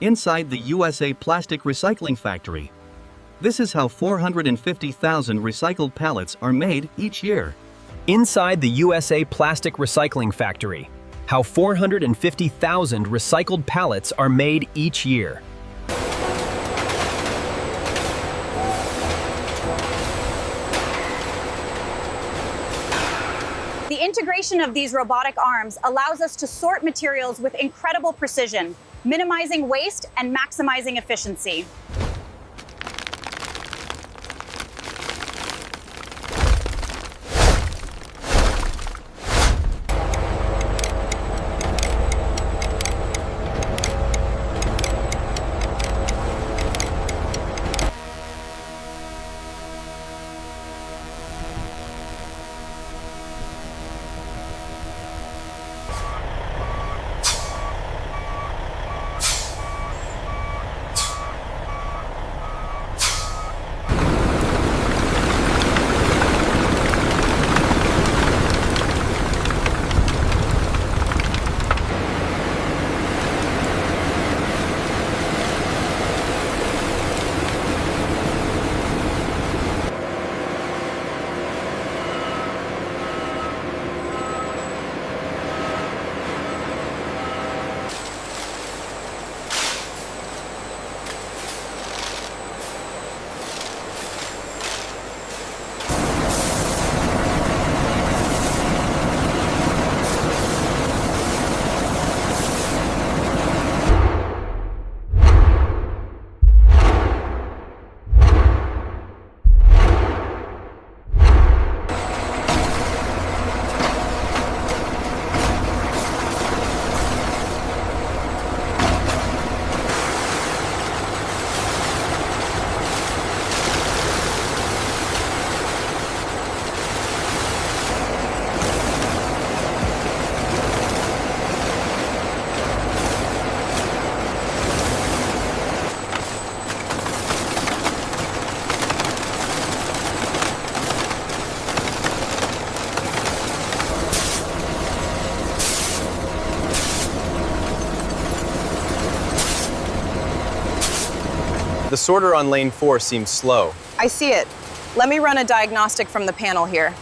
inside the USA plastic recycling factory. This is how 450,000 recycled pallets are made each year. Inside the USA plastic recycling factory, how 450,000 recycled pallets are made each year. The integration of these robotic arms allows us to sort materials with incredible precision, minimizing waste and maximizing efficiency. The sorter on lane 4 seems slow. I see it. Let me run a diagnostic from the panel here.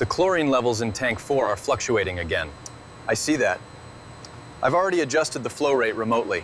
The chlorine levels in tank 4 are fluctuating again. I see that. I've already adjusted the flow rate remotely.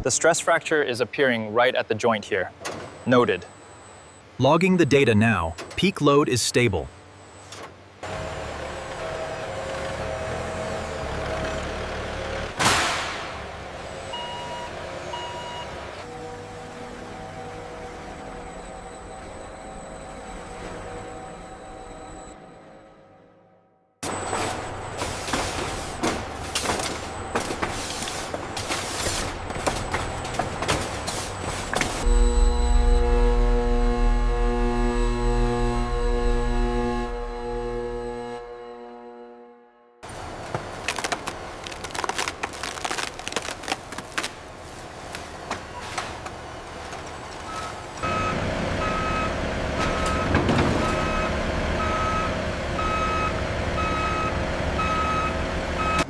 The stress fracture is appearing right at the joint here. Noted. Logging the data now. Peak load is stable.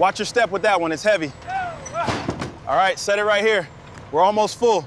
Watch your step with that one, it's heavy. All right, set it right here. We're almost full.